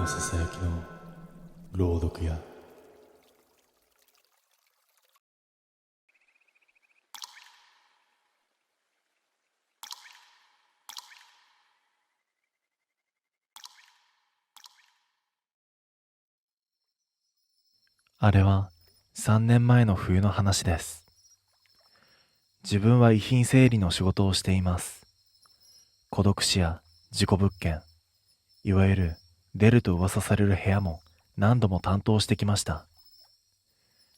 のささやきの朗読やあれは3年前の冬の話です。自分は遺品整理の仕事をしています。孤独死や事故物件、いわゆる出ると噂される部屋も何度も担当してきました。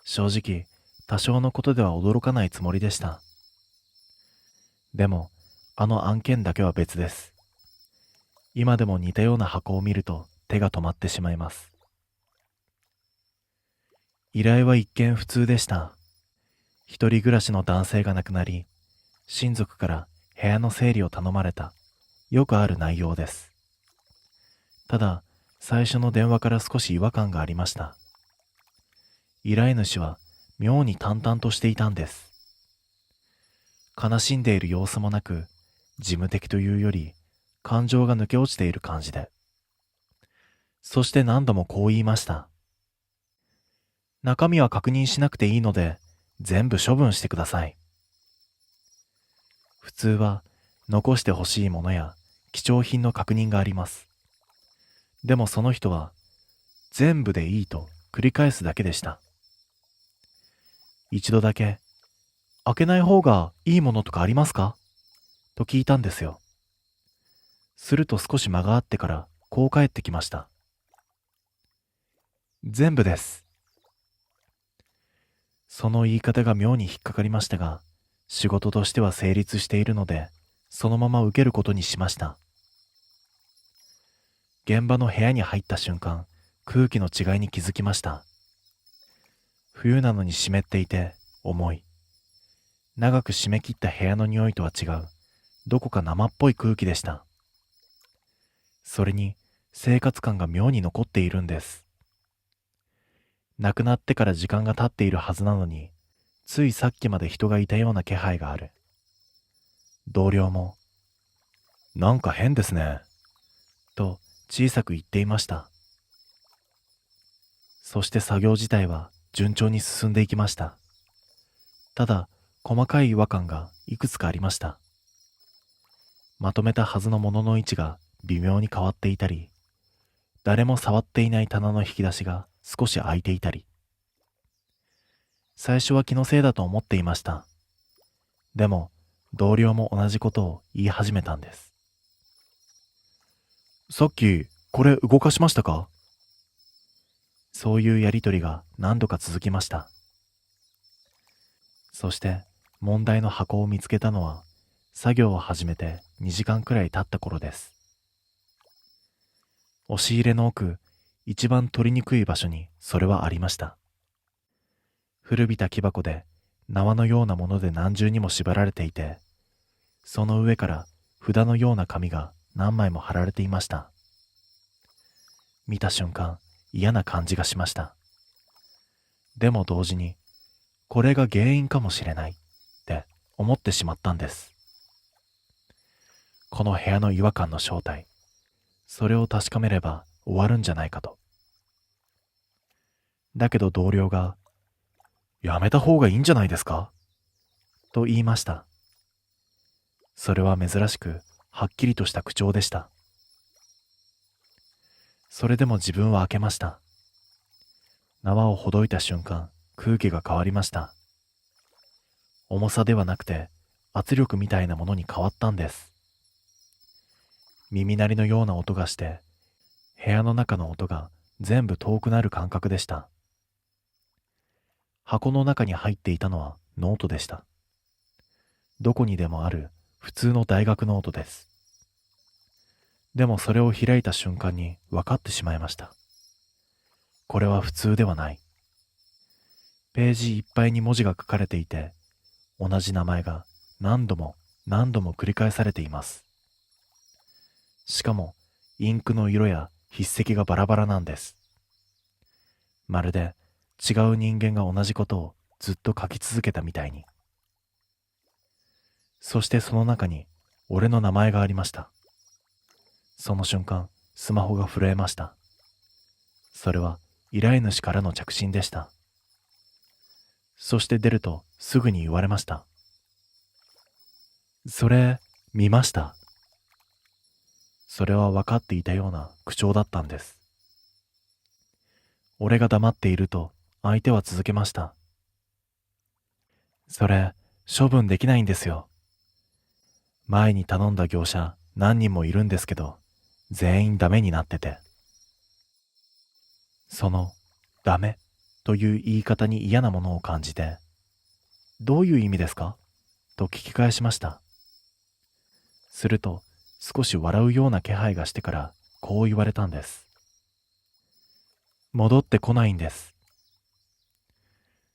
正直、多少のことでは驚かないつもりでした。でも、あの案件だけは別です。今でも似たような箱を見ると手が止まってしまいます。依頼は一見普通でした。一人暮らしの男性が亡くなり、親族から部屋の整理を頼まれた、よくある内容です。ただ、最初の電話から少し違和感がありました。依頼主は妙に淡々としていたんです。悲しんでいる様子もなく、事務的というより、感情が抜け落ちている感じで。そして何度もこう言いました。中身は確認しなくていいので、全部処分してください。普通は、残してほしいものや貴重品の確認があります。でもその人は、全部でいいと繰り返すだけでした。一度だけ、開けない方がいいものとかありますかと聞いたんですよ。すると少し間があってからこう返ってきました。全部です。その言い方が妙に引っかかりましたが、仕事としては成立しているので、そのまま受けることにしました。現場の部屋に入った瞬間、空気の違いに気づきました。冬なのに湿っていて、重い。長く締め切った部屋の匂いとは違う、どこか生っぽい空気でした。それに、生活感が妙に残っているんです。亡くなってから時間が経っているはずなのに、ついさっきまで人がいたような気配がある。同僚も、なんか変ですね、と小さく言っていました。そして作業自体は順調に進んでいきました。ただ、細かい違和感がいくつかありました。まとめたはずのものの位置が微妙に変わっていたり、誰も触っていない棚の引き出しが少し開いていたり。最初は気のせいだと思っていました。でも、同僚も同じことを言い始めたんです。さっき、これ動かしましたか？そういうやりとりが何度か続きました。そして、問題の箱を見つけたのは、作業を始めて2時間くらい経った頃です。押し入れの奥、一番取りにくい場所にそれはありました。古びた木箱で縄のようなもので何重にも縛られていて、その上から札のような紙が何枚も貼られていました。見た瞬間、嫌な感じがしました。でも同時に、これが原因かもしれないって思ってしまったんです。この部屋の違和感の正体、それを確かめれば終わるんじゃないかと。だけど同僚が、やめた方がいいんじゃないですかと言いました。それは珍しく、はっきりとした口調でした。それでも自分は開けました。縄をほどいた瞬間、空気が変わりました。重さではなくて、圧力みたいなものに変わったんです。耳鳴りのような音がして、部屋の中の音が全部遠くなる感覚でした。箱の中に入っていたのはノートでした。どこにでもある普通の大学ノートです。でもそれを開いた瞬間に分かってしまいました。これは普通ではない。ページいっぱいに文字が書かれていて、同じ名前が何度も何度も繰り返されています。しかも、インクの色や筆跡がバラバラなんです。まるで違う人間が同じことをずっと書き続けたみたいに。そしてその中に俺の名前がありました。その瞬間、スマホが震えました。それは依頼主からの着信でした。そして出るとすぐに言われました。それ、見ました。それは分かっていたような口調だったんです。俺が黙っていると相手は続けました。それ、処分できないんですよ。前に頼んだ業者何人もいるんですけど、全員ダメになってて。その、ダメという言い方に嫌なものを感じて、どういう意味ですかと聞き返しました。すると、少し笑うような気配がしてからこう言われたんです。戻ってこないんです。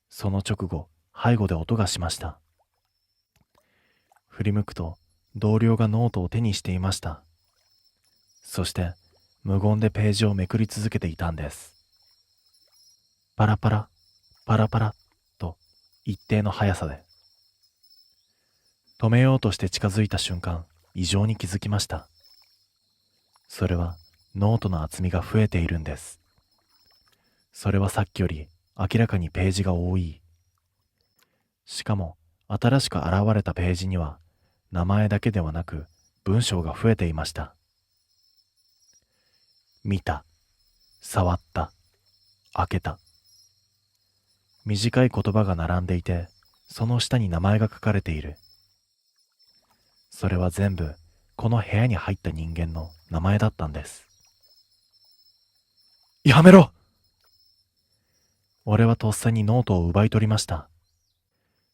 その直後、背後で音がしました。振り向くと、同僚がノートを手にしていました。そして、無言でページをめくり続けていたんです。パラパラ、パラパラと一定の速さで。止めようとして近づいた瞬間、異常に気づきました。それはノートの厚みが増えているんです。それはさっきより明らかにページが多い。しかも新しく現れたページには名前だけではなく文章が増えていました。見た、触った、開けた。短い言葉が並んでいて、その下に名前が書かれている。それは全部この部屋に入った人間の名前だったんです。やめろ！俺はとっさにノートを奪い取りました。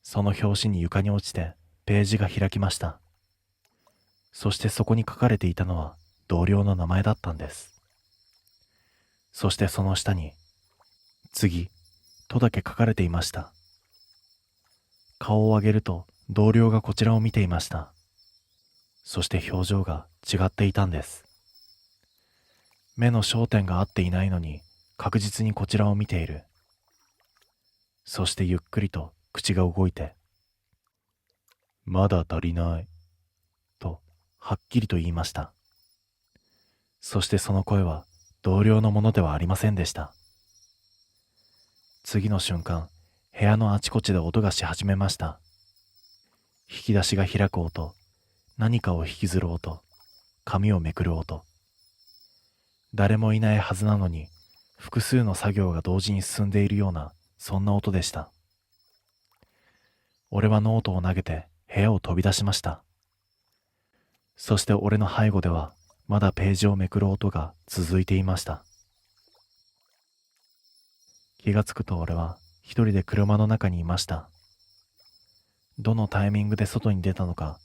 その拍子に床に落ちてページが開きました。そしてそこに書かれていたのは同僚の名前だったんです。そしてその下に、次、とだけ書かれていました。顔を上げると同僚がこちらを見ていました。そして表情が違っていたんです。目の焦点が合っていないのに確実にこちらを見ている。そしてゆっくりと口が動いて、まだ足りない、とはっきりと言いました。そしてその声は同僚のものではありませんでした。次の瞬間、部屋のあちこちで音がし始めました。引き出しが開く音、何かを引きずる音、紙をめくる音。誰もいないはずなのに、複数の作業が同時に進んでいるような、そんな音でした。俺はノートを投げて部屋を飛び出しました。そして俺の背後では、まだページをめくる音が続いていました。気がつくと俺は一人で車の中にいました。どのタイミングで外に出たのか、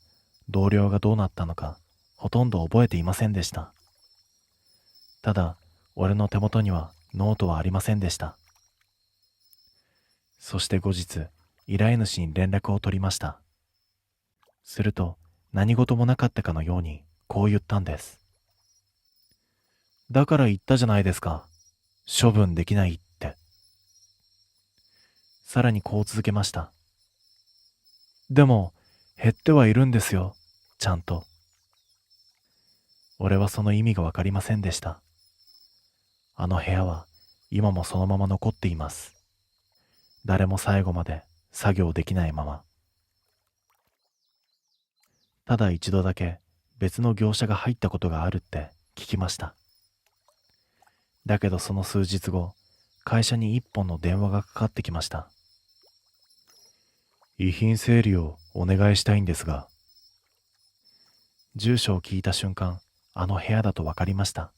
同僚がどうなったのか、ほとんど覚えていませんでした。ただ、俺の手元にはノートはありませんでした。そして後日、依頼主に連絡を取りました。すると、何事もなかったかのように、こう言ったんです。だから言ったじゃないですか。処分できないって。さらにこう続けました。でも、減ってはいるんですよ。ちゃんと。俺はその意味がわかりませんでした。あの部屋は今もそのまま残っています。誰も最後まで作業できないまま。ただ一度だけ別の業者が入ったことがあるって聞きました。だけどその数日後、会社に一本の電話がかかってきました。遺品整理をお願いしたいんですが。住所を聞いた瞬間、あの部屋だとわかりました。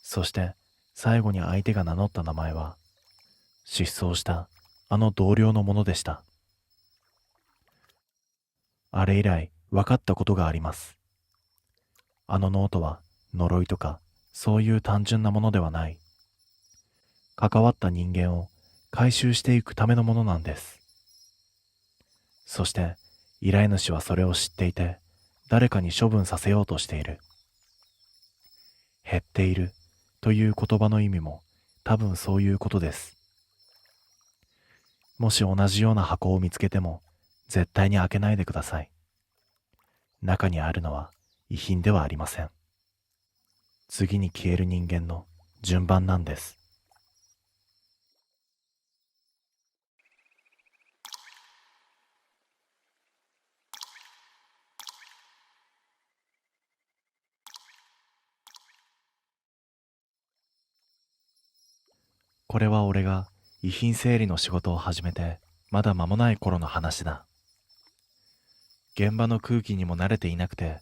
そして最後に相手が名乗った名前は、失踪したあの同僚のものでした。あれ以来分かったことがあります。あのノートは呪いとかそういう単純なものではない。関わった人間を回収していくためのものなんです。そして依頼主はそれを知っていて、誰かに処分させようとしている。減っているという言葉の意味も多分そういうことです。もし同じような箱を見つけても絶対に開けないでください。中にあるのは遺品ではありません。次に消える人間の順番なんです。これは俺が遺品整理の仕事を始めてまだ間もない頃の話だ。現場の空気にも慣れていなくて、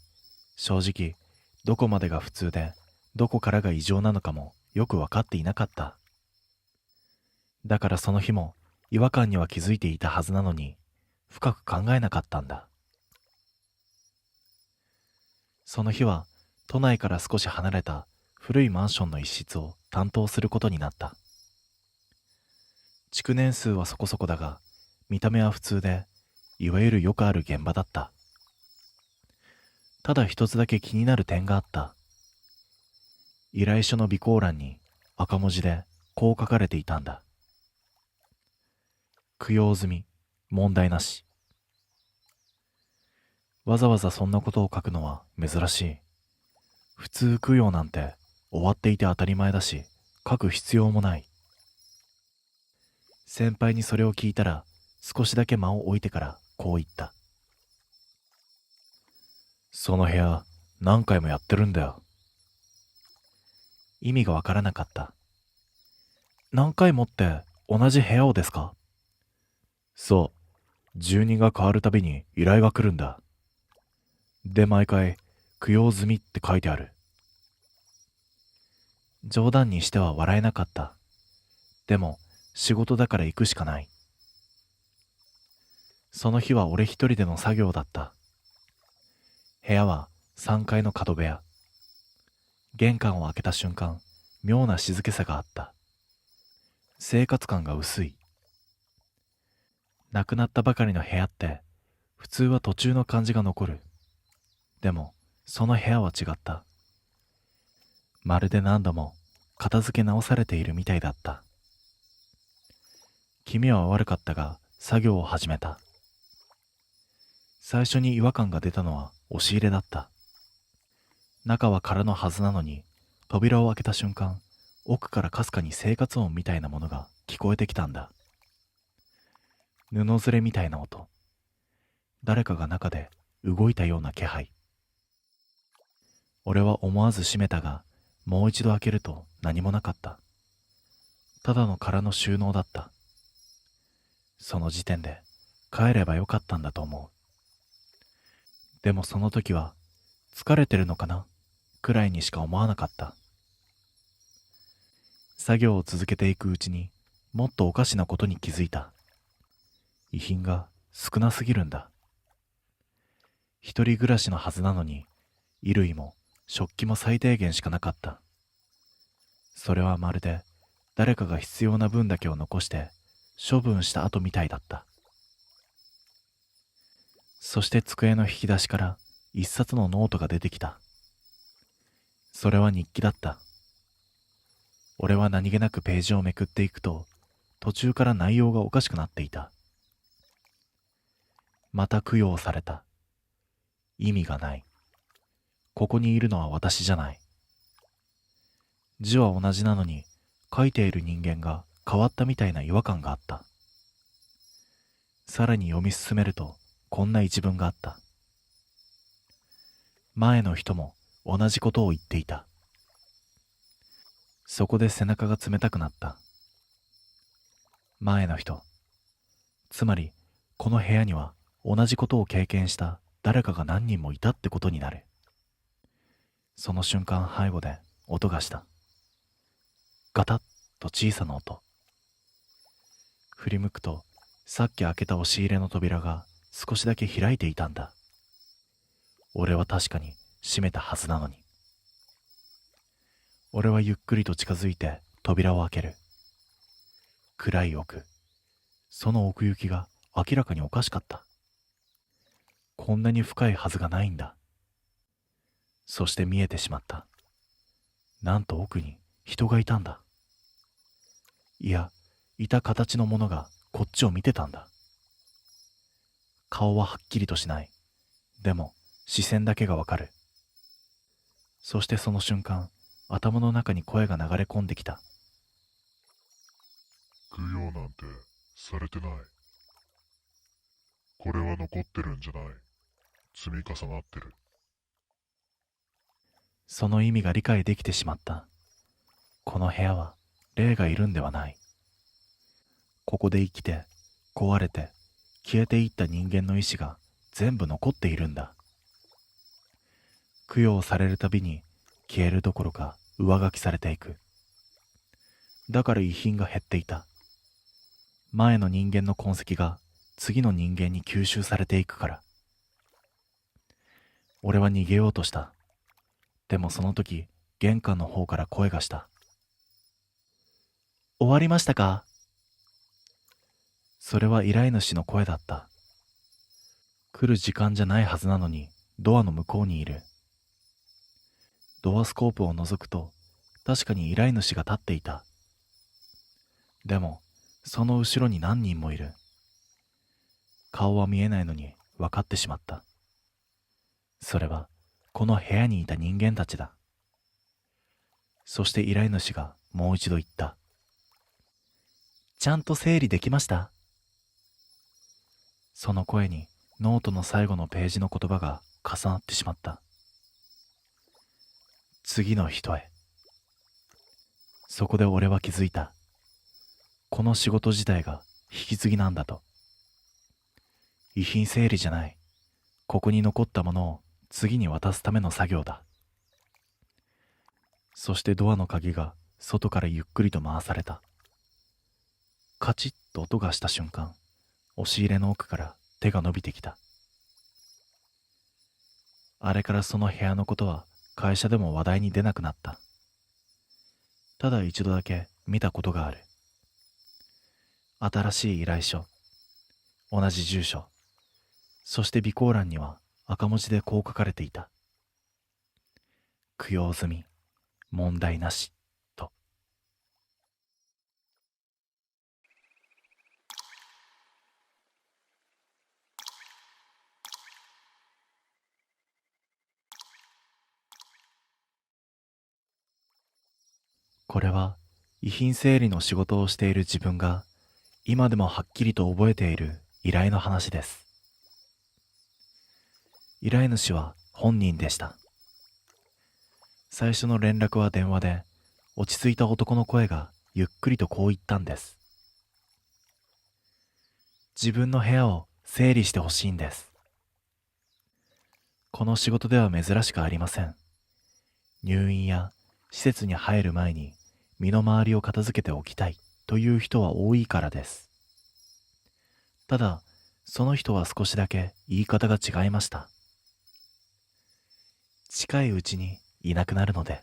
正直どこまでが普通でどこからが異常なのかもよく分かっていなかった。だからその日も違和感には気づいていたはずなのに深く考えなかったんだ。その日は都内から少し離れた古いマンションの一室を担当することになった。築年数はそこそこだが、見た目は普通で、いわゆるよくある現場だった。ただ一つだけ気になる点があった。依頼書の備考欄に赤文字でこう書かれていたんだ。供養済み、問題なし。わざわざそんなことを書くのは珍しい。普通供養なんて終わっていて当たり前だし、書く必要もない。先輩にそれを聞いたら少しだけ間を置いてからこう言った。その部屋何回もやってるんだよ。意味がわからなかった。何回もって同じ部屋をですか？そう、住人が変わるたびに依頼が来るんだ。で、毎回供養済みって書いてある。冗談にしては笑えなかった。でも仕事だから行くしかない。その日は俺一人での作業だった。部屋は3階の角部屋。玄関を開けた瞬間、妙な静けさがあった。生活感が薄い。亡くなったばかりの部屋って普通は途中の感じが残る。でもその部屋は違った。まるで何度も片付け直されているみたいだった。気味は悪かったが作業を始めた。最初に違和感が出たのは押し入れだった。中は空のはずなのに、扉を開けた瞬間、奥からかすかに生活音みたいなものが聞こえてきたんだ。布ずれみたいな音。誰かが中で動いたような気配。俺は思わず閉めたが、もう一度開けると何もなかった。ただの空の収納だった。その時点で帰ればよかったんだと思う。でもその時は疲れてるのかなくらいにしか思わなかった。作業を続けていくうちにもっとおかしなことに気づいた。遺品が少なすぎるんだ。一人暮らしのはずなのに、衣類も食器も最低限しかなかった。それはまるで誰かが必要な分だけを残して処分した後みたいだった。そして机の引き出しから一冊のノートが出てきた。それは日記だった。俺は何気なくページをめくっていくと、途中から内容がおかしくなっていた。また供養された。意味がない。ここにいるのは私じゃない。字は同じなのに、書いている人間が変わったみたいな違和感があった。さらに読み進めると、こんな一文があった。前の人も同じことを言っていた。そこで背中が冷たくなった。前の人。つまり、この部屋には同じことを経験した誰かが何人もいたってことになる。その瞬間背後で音がした。ガタッと小さな音。振り向くと、さっき開けた押し入れの扉が少しだけ開いていたんだ。俺は確かに閉めたはずなのに。俺はゆっくりと近づいて扉を開ける。暗い奥。その奥行きが明らかにおかしかった。こんなに深いはずがないんだ。そして見えてしまった。なんと奥に人がいたんだ。いや、いた形のものがこっちを見てたんだ。顔ははっきりとしない。でも視線だけがわかる。そしてその瞬間、頭の中に声が流れ込んできた。供養なんてされてない。これは残ってるんじゃない。積み重なってる。その意味が理解できてしまった。この部屋は霊がいるんではない。ここで生きて、壊れて、消えていった人間の意志が全部残っているんだ。供養されるたびに消えるどころか上書きされていく。だから遺品が減っていた。前の人間の痕跡が次の人間に吸収されていくから。俺は逃げようとした。でもその時、玄関の方から声がした。終わりましたか？それは依頼主の声だった。来る時間じゃないはずなのに、ドアの向こうにいる。ドアスコープを覗くと、確かに依頼主が立っていた。でも、その後ろに何人もいる。顔は見えないのに分かってしまった。それは、この部屋にいた人間たちだ。そして依頼主がもう一度言った。ちゃんと整理できました？その声にノートの最後のページの言葉が重なってしまった。次の人へ。そこで俺は気づいた。この仕事自体が引き継ぎなんだと。遺品整理じゃない。ここに残ったものを次に渡すための作業だ。そしてドアの鍵が外からゆっくりと回された。カチッと音がした瞬間、押し入れの奥から手が伸びてきた。あれからその部屋のことは会社でも話題に出なくなった。ただ一度だけ見たことがある。新しい依頼書、同じ住所、そして備考欄には赤文字でこう書かれていた。供養済み、問題なし、と。これは遺品整理の仕事をしている自分が今でもはっきりと覚えている依頼の話です。依頼主は本人でした。最初の連絡は電話で、落ち着いた男の声がゆっくりとこう言ったんです。自分の部屋を整理してほしいんです。この仕事では珍しくありません。入院や施設に入る前に身の回りを片付けておきたいという人は多いからです。ただ、その人は少しだけ言い方が違いました。近いうちにいなくなるので。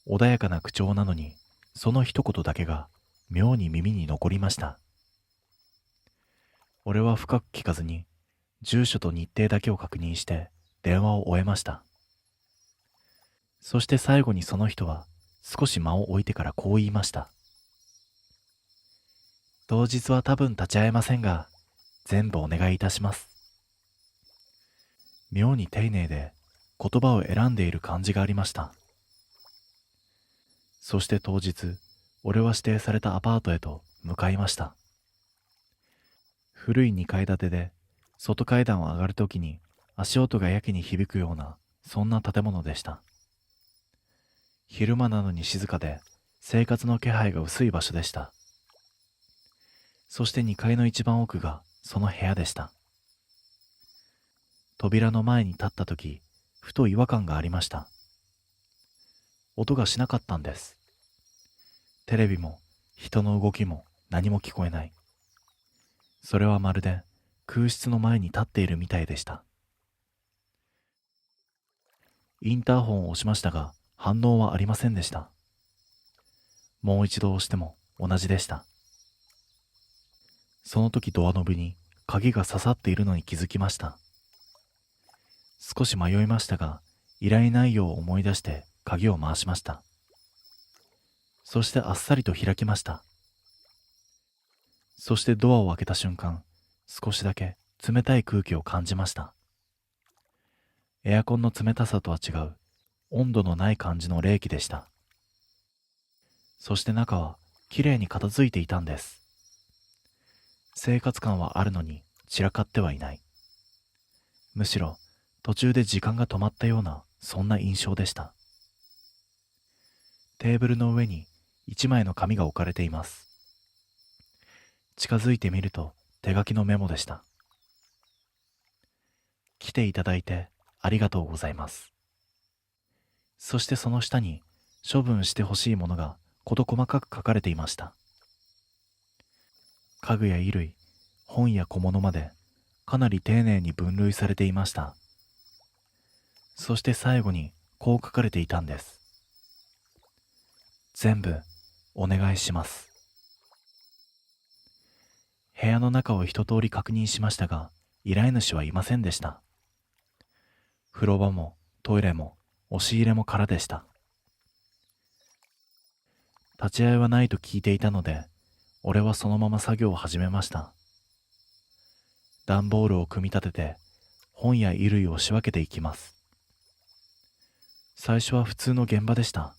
穏やかな口調なのに、その一言だけが妙に耳に残りました。俺は深く聞かずに、住所と日程だけを確認して電話を終えました。そして最後にその人は少し間を置いてからこう言いました。当日は多分立ち会えませんが、全部お願いいたします。妙に丁寧で言葉を選んでいる感じがありました。そして当日、俺は指定されたアパートへと向かいました。古い2階建てで、外階段を上がるときに足音がやけに響くような、そんな建物でした。昼間なのに静かで、生活の気配が薄い場所でした。そして2階の一番奥がその部屋でした。扉の前に立ったとき、ふと違和感がありました。音がしなかったんです。テレビも人の動きも何も聞こえない。それはまるで空室の前に立っているみたいでした。インターホンを押しましたが反応はありませんでした。もう一度押しても同じでした。その時ドアノブに鍵が刺さっているのに気づきました。少し迷いましたが、依頼内容を思い出して鍵を回しました。そしてあっさりと開きました。そしてドアを開けた瞬間、少しだけ冷たい空気を感じました。エアコンの冷たさとは違う、温度のない感じの冷気でした。そして中はきれいに片付いていたんです。生活感はあるのに散らかってはいない。むしろ途中で時間が止まったような、そんな印象でした。テーブルの上に一枚の紙が置かれています。近づいてみると手書きのメモでした。来ていただいてありがとうございます。そしてその下に処分してほしいものが事細かく書かれていました。家具や衣類、本や小物までかなり丁寧に分類されていました。そして最後にこう書かれていたんです。全部お願いします。部屋の中を一通り確認しましたが、依頼主はいませんでした。風呂場もトイレも押し入れも空でした。立ち会いはないと聞いていたので、俺はそのまま作業を始めました。段ボールを組み立てて本や衣類を仕分けていきます。最初は普通の現場でした。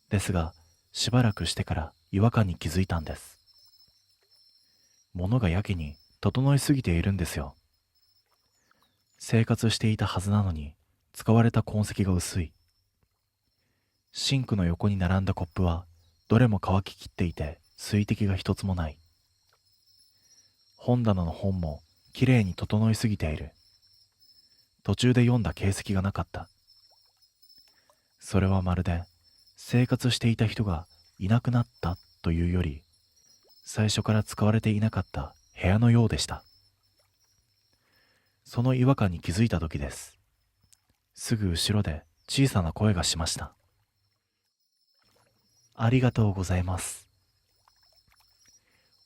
ですが、しばらくしてから違和感に気づいたんです。物がやけに整いすぎているんですよ。生活していたはずなのに使われた痕跡が薄い。シンクの横に並んだコップはどれも乾ききっていて水滴が一つもない。本棚の本もきれいに整いすぎている。途中で読んだ形跡がなかった。それはまるで生活していた人がいなくなったというより、最初から使われていなかった部屋のようでした。その違和感に気づいた時です。すぐ後ろで小さな声がしました。ありがとうございます。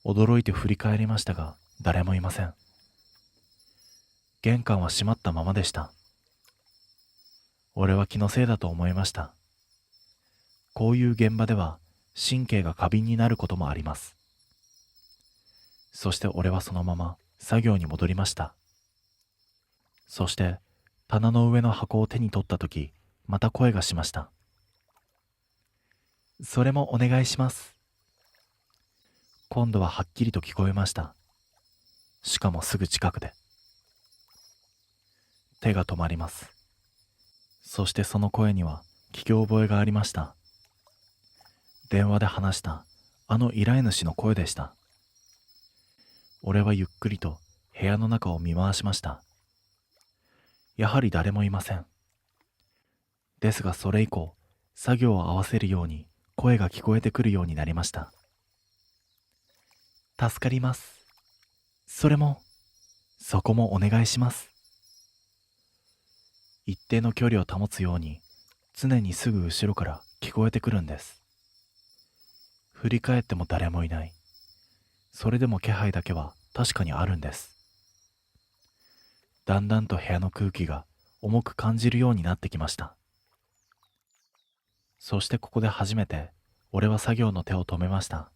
驚いて振り返りましたが、誰もいません。玄関は閉まったままでした。俺は気のせいだと思いました。こういう現場では神経が過敏になることもあります。そして俺はそのまま作業に戻りました。そして棚の上の箱を手に取ったとき、また声がしました。それもお願いします。今度ははっきりと聞こえました。しかもすぐ近くで。手が止まります。そしてその声には聞き覚えがありました。電話で話したあの依頼主の声でした。俺はゆっくりと部屋の中を見回しました。やはり誰もいません。ですがそれ以降、作業を合わせるように声が聞こえてくるようになりました。助かります。そこもお願いします。一定の距離を保つように常にすぐ後ろから聞こえてくるんです。振り返っても誰もいない。それでも気配だけは確かにあるんです。だんだんと部屋の空気が重く感じるようになってきました。そしてここで初めて俺は作業の手を止めました。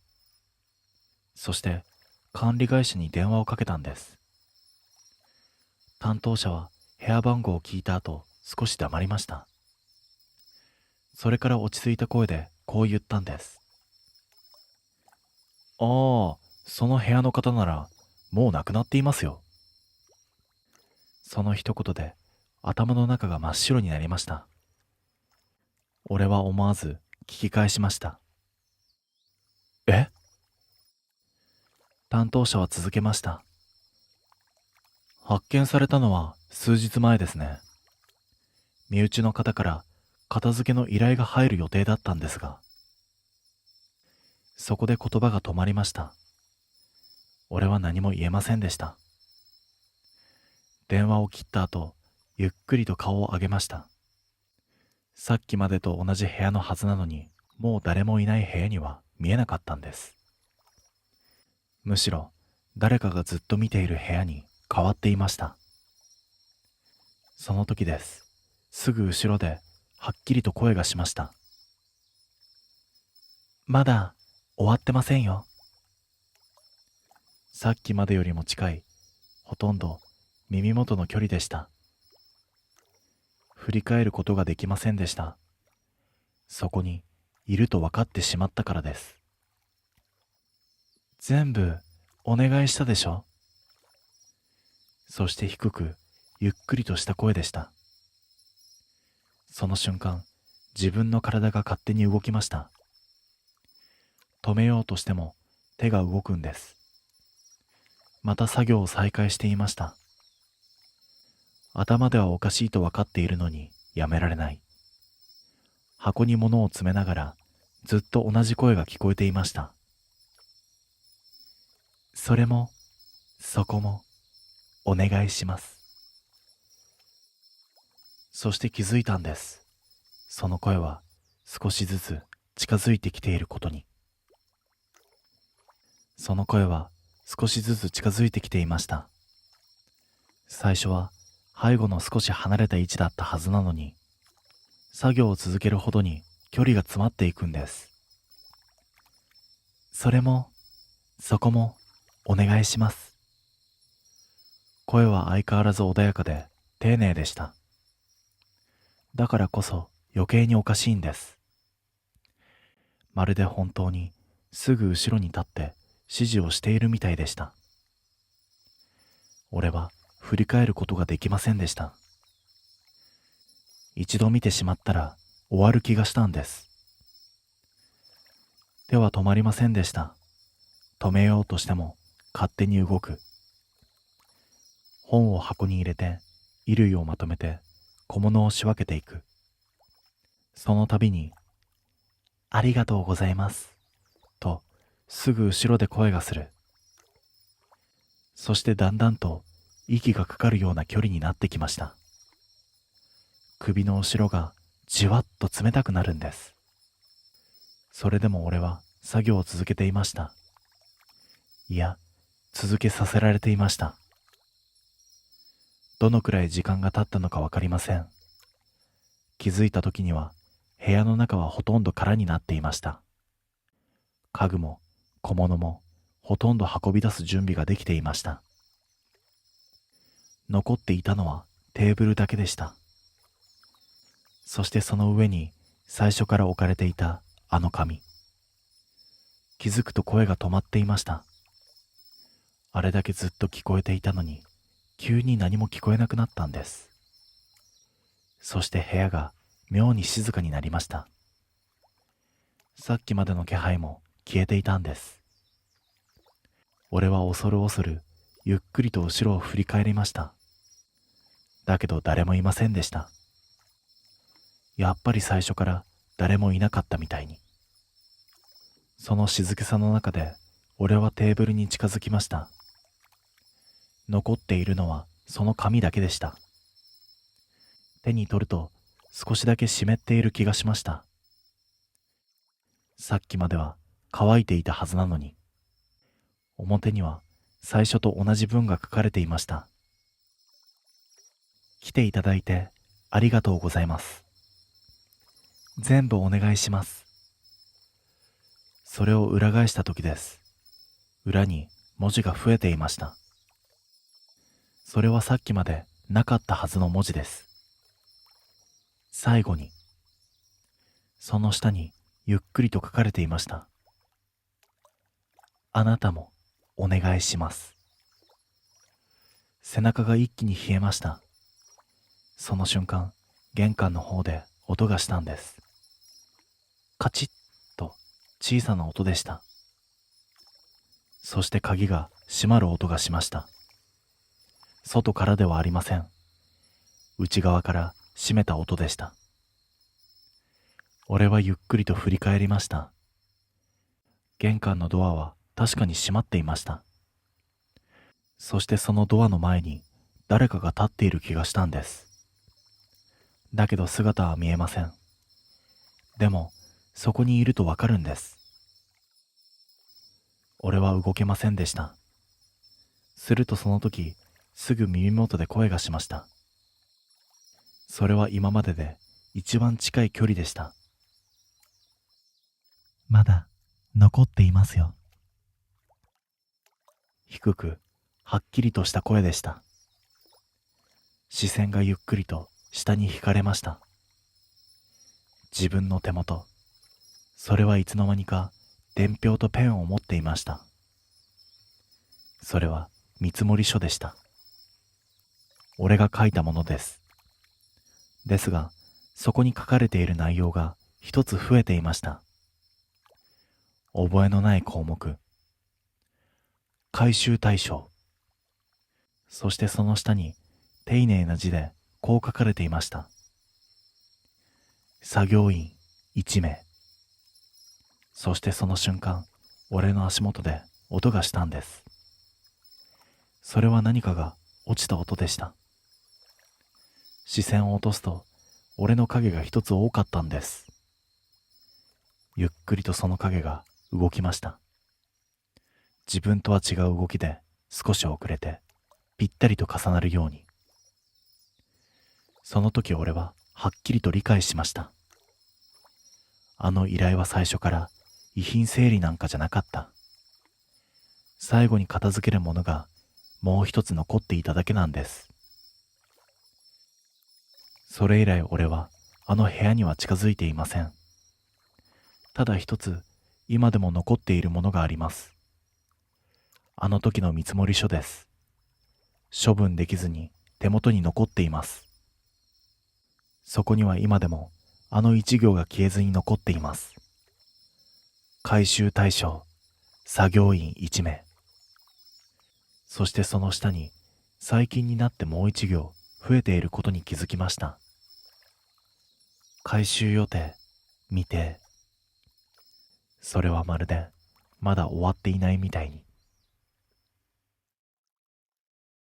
そして管理会社に電話をかけたんです。担当者は部屋番号を聞いた後、少し黙りました。それから落ち着いた声でこう言ったんです。ああ、その部屋の方ならもう亡くなっていますよ。その一言で頭の中が真っ白になりました。俺は思わず聞き返しました。え？担当者は続けました。発見されたのは数日前ですね。身内の方から片付けの依頼が入る予定だったんですが。そこで言葉が止まりました。俺は何も言えませんでした。電話を切った後、ゆっくりと顔を上げました。さっきまでと同じ部屋のはずなのに、もう誰もいない部屋には見えなかったんです。むしろ誰かがずっと見ている部屋に変わっていました。その時です。すぐ後ろではっきりと声がしました。まだ終わってませんよ。さっきまでよりも近い、ほとんど耳元の距離でした。振振り返ることができませんでした。そこにいると分かってしまったからです。全部お願いしたでしょ。そして低くゆっくりとした声でした。その瞬間、自分の体が勝手に動きました。止めようとしても手が動くんです。また作業を再開していました。頭ではおかしいと分かっているのにやめられない。箱に物を詰めながらずっと同じ声が聞こえていました。それもそこもお願いします。そして気づいたんです。その声は少しずつ近づいてきていることに。その声は少しずつ近づいてきていました。最初は背後の少し離れた位置だったはずなのに、作業を続けるほどに距離が詰まっていくんです。それもそこもお願いします。声は相変わらず穏やかで丁寧でした。だからこそ余計におかしいんです。まるで本当にすぐ後ろに立って指示をしているみたいでした。俺は振り返ることができませんでした。一度見てしまったら終わる気がしたんです。手は止まりませんでした。止めようとしても勝手に動く。本を箱に入れて衣類をまとめて小物を仕分けていく。その度にありがとうございますとすぐ後ろで声がする。そしてだんだんと息がかかるような距離になってきました。首の後ろがじわっと冷たくなるんです。それでも俺は作業を続けていました。いや、続けさせられていました。どのくらい時間が経ったのかわかりません。気づいた時には部屋の中はほとんど空になっていました。家具も小物もほとんど運び出す準備ができていました。残っていたのはテーブルだけでした。そしてその上に最初から置かれていたあの紙。気づくと声が止まっていました。あれだけずっと聞こえていたのに急に何も聞こえなくなったんです。そして部屋が妙に静かになりました。さっきまでの気配も消えていたんです。俺は恐る恐るゆっくりと後ろを振り返りました。だけど誰もいませんでした。やっぱり最初から誰もいなかったみたいに。その静けさの中で俺はテーブルに近づきました。残っているのはその紙だけでした。手に取ると少しだけ湿っている気がしました。さっきまでは乾いていたはずなのに。表には最初と同じ文が書かれていました。来ていただいてありがとうございます。全部お願いします。それを裏返した時です。裏に文字が増えていました。それはさっきまでなかったはずの文字です。最後に。その下にゆっくりと書かれていました。あなたもお願いします。背中が一気に冷えました。その瞬間、玄関の方で音がしたんです。カチッと小さな音でした。そして鍵が閉まる音がしました。外からではありません。内側から閉めた音でした。俺はゆっくりと振り返りました。玄関のドアは確かに閉まっていました。そしてそのドアの前に誰かが立っている気がしたんです。だけど姿は見えません。でもそこにいるとわかるんです。俺は動けませんでした。するとその時、すぐ耳元で声がしました。それは今までで一番近い距離でした。まだ残っていますよ。低くはっきりとした声でした。視線がゆっくりと下に引かれました。自分の手元、それはいつの間にか伝票とペンを持っていました。それは見積書でした。俺が書いたものです。ですが、そこに書かれている内容が一つ増えていました。覚えのない項目、回収対象。そしてその下に丁寧な字でこう書かれていました。作業員1名。そしてその瞬間、俺の足元で音がしたんです。それは何かが落ちた音でした。視線を落とすと、俺の影が一つ多かったんです。ゆっくりとその影が動きました。自分とは違う動きで少し遅れて、ぴったりと重なるように。その時俺ははっきりと理解しました。あの依頼は最初から遺品整理なんかじゃなかった。最後に片付けるものがもう一つ残っていただけなんです。それ以来俺はあの部屋には近づいていません。ただ一つ今でも残っているものがあります。あの時の見積書です。処分できずに手元に残っています。そこには今でもあの一行が消えずに残っています。回収対象、作業員1名。そしてその下に最近になってもう一行増えていることに気づきました。回収予定、未定。それはまるでまだ終わっていないみたいに